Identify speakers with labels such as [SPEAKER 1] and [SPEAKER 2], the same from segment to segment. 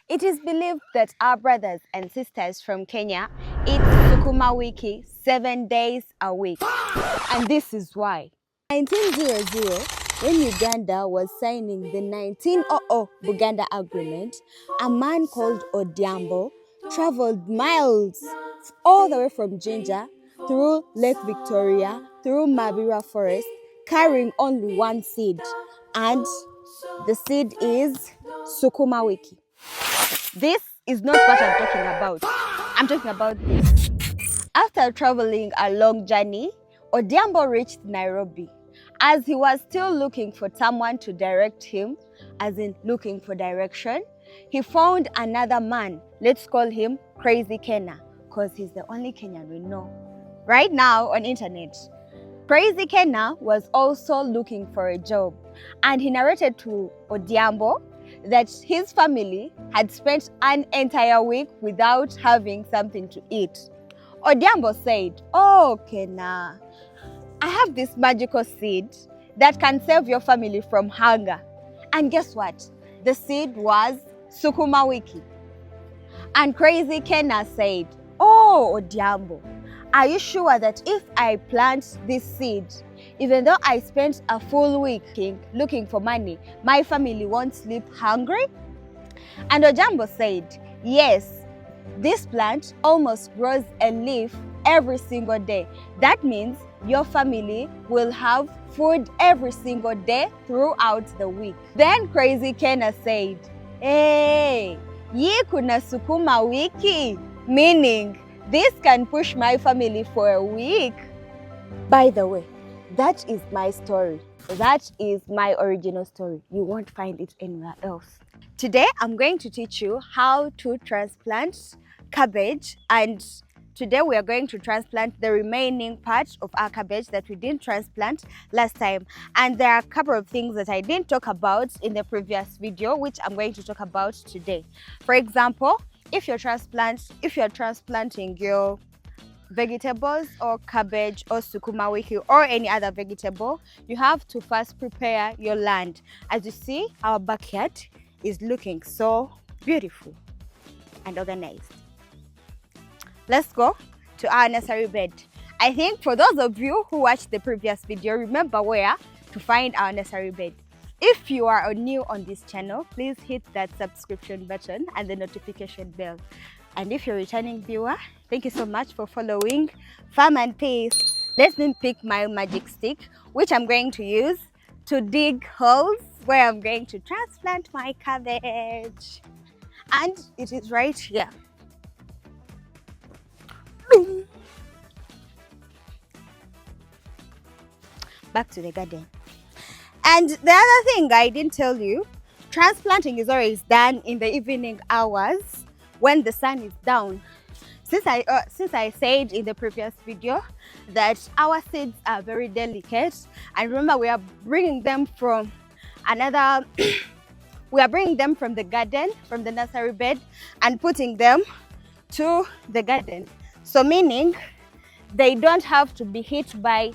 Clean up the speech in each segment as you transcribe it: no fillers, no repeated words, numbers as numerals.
[SPEAKER 1] It is believed that our brothers and sisters from Kenya eat sukuma wiki 7 days a week. And this is why. 1900, when Uganda was signing the 1900 Buganda Agreement, a man called Odhiambo traveled miles all the way from Jinja through Lake Victoria, through Mabira Forest, carrying only one seed. And the seed is sukuma wiki. This is not what I'm talking about. I'm talking about this. After traveling a long journey, Odhiambo reached Nairobi. As he was still looking for someone to direct him, as in looking for direction, he found another man. Let's call him Crazy Kenna, because he's the only Kenyan we know right now on internet. Crazy Kenna was also looking for a job, and he narrated to Odhiambo that his family had spent an entire week without having something to eat. Odhiambo said, "Oh, Kenna, I have this magical seed that can save your family from hunger." And guess what? The seed was sukuma wiki. And Crazy Kenna said, "Oh, Odhiambo, are you sure that if I plant this seed, even though I spent a full week looking for money, my family won't sleep hungry?" And Odhiambo said, "Yes, this plant almost grows a leaf every single day. That means your family will have food every single day throughout the week." Then Crazy Kenna said, "Hey, ye kuna sukuma wiki," meaning this can push my family for a week. By the way, that is my story. That is my original story. You won't find it anywhere else. Today, I'm going to teach you how to transplant cabbage, and today we are going to transplant the remaining part of our cabbage that we didn't transplant last time. And there are a couple of things that I didn't talk about in the previous video, which I'm going to talk about today. For example, if you're transplanting your vegetables or cabbage or sukuma wiki or any other vegetable, you have to first prepare your land. As you see, our backyard is looking so beautiful and organized. Let's go to our nursery bed. I think for those of you who watched the previous video, remember where to find our nursery bed. If you are new on this channel, please hit that subscription button and the notification bell. And if you're a returning viewer, thank you so much for following Farm and Peace. Let me pick my magic stick, which I'm going to use to dig holes where I'm going to transplant my cabbage. And it is right here. Back to the garden. And the other thing I didn't tell you, transplanting is always done in the evening hours when the sun is down. Since I said in the previous video that our seeds are very delicate, and remember we are bringing them from we are bringing them from the garden, from the nursery bed, and putting them to the garden. So meaning they don't have to be hit by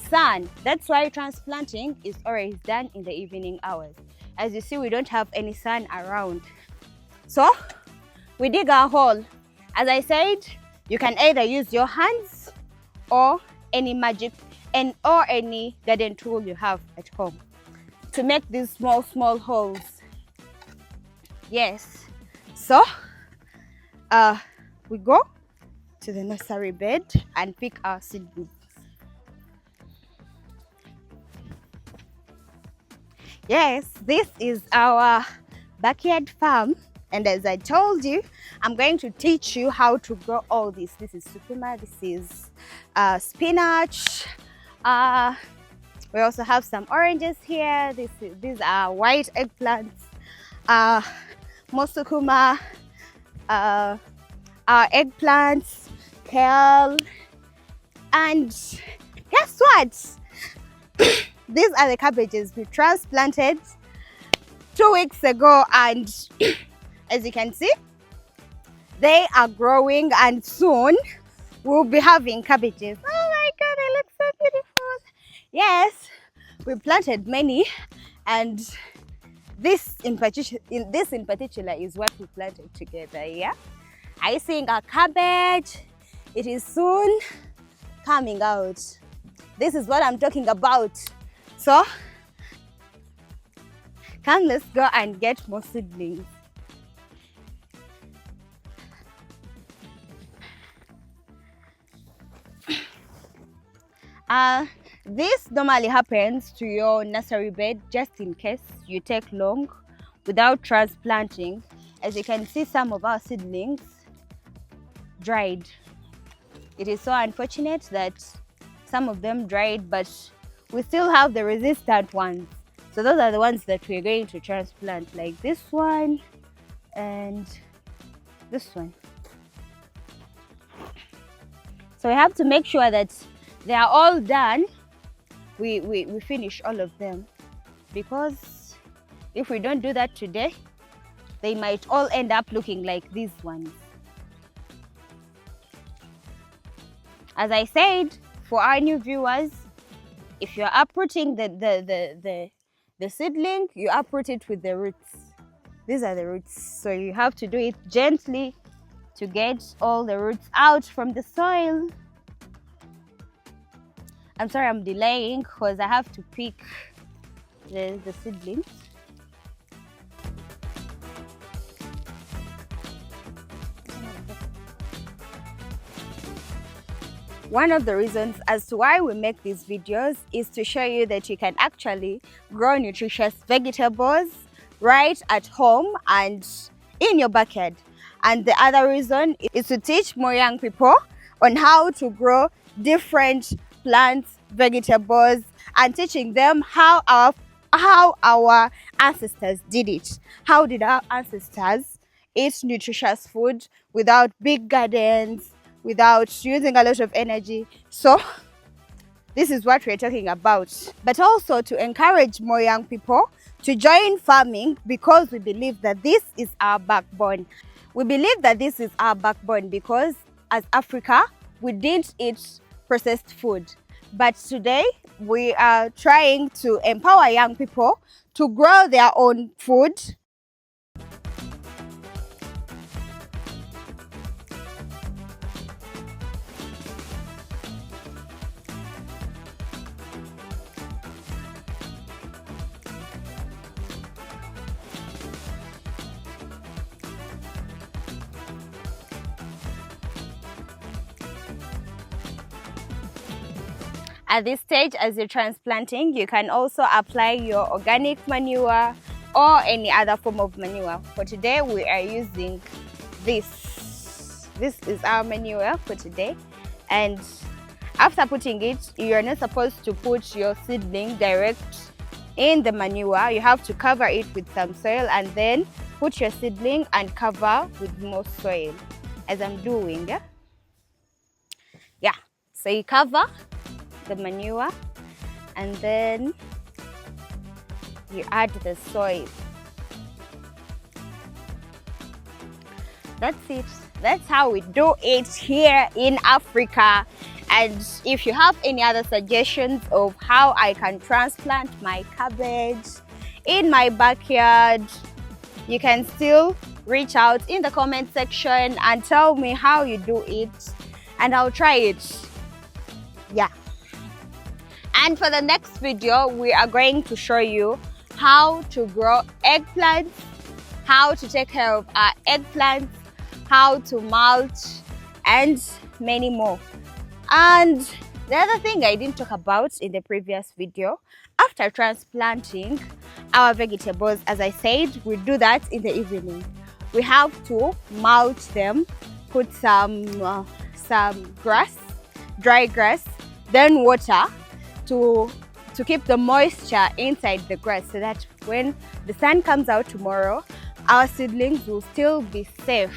[SPEAKER 1] sun. That's why transplanting is always done in the evening hours. As you see, we don't have any sun around. So we dig our hole. As I said, you can either use your hands or any or any garden tool you have at home to make these small holes. Yes. So we go to the nursery bed and pick our seed beads. Yes, this is our backyard farm, and as I told you, I'm going to teach you how to grow all this. This is sukuma, this is spinach. We also have some oranges here. These are white eggplants. More sukuma, our eggplants, kale, and guess what? These are the cabbages we transplanted 2 weeks ago, and as you can see, they are growing, and soon we'll be having cabbages. Oh my God, they look so beautiful. Yes, we planted many, and this in particular is what we planted together. Yeah, are you seeing our cabbage? It is soon coming out. This is what I'm talking about. So come, let's go and get more seedlings. This normally happens to your nursery bed just in case you take long without transplanting. As you can see, some of our seedlings dried. It is so unfortunate that some of them dried, but we still have the resistant ones. So those are the ones that we're going to transplant, like this one and this one. So we have to make sure that they are all done. We finish all of them, because if we don't do that today, they might all end up looking like these ones. As I said, for our new viewers, if you're uprooting the seedling, you uproot it with the roots. These are the roots, so you have to do it gently to get all the roots out from the soil. I'm sorry I'm delaying because I have to pick the seedlings. One of the reasons as to why we make these videos is to show you that you can actually grow nutritious vegetables right at home and in your backyard. And the other reason is to teach more young people on how to grow different plants, vegetables, and teaching them how our ancestors did it. How did our ancestors eat nutritious food without big gardens, without using a lot of energy? So this is what we're talking about. But also to encourage more young people to join farming, because we believe that this is our backbone. We believe that this is our backbone because as Africa, we didn't eat processed food. But today, we are trying to empower young people to grow their own food. At this stage, as you're transplanting, you can also apply your organic manure or any other form of manure. For today, we are using this. This is our manure for today. And after putting it, you're not supposed to put your seedling direct in the manure. You have to cover it with some soil and then put your seedling and cover with more soil, as I'm doing. Yeah, so you cover the manure and then you add the soil. That's it. That's how we do it here in Africa. And if you have any other suggestions of how I can transplant my cabbage in my backyard, you can still reach out in the comment section and tell me how you do it, and I'll try it. Yeah. And for the next video, we are going to show you how to grow eggplants, how to take care of our eggplants, how to mulch, and many more. And the other thing I didn't talk about in the previous video, after transplanting our vegetables, as I said, we do that in the evening. We have to mulch them, put some grass, dry grass, then water to keep the moisture inside the grass, so that when the sun comes out tomorrow, our seedlings will still be safe.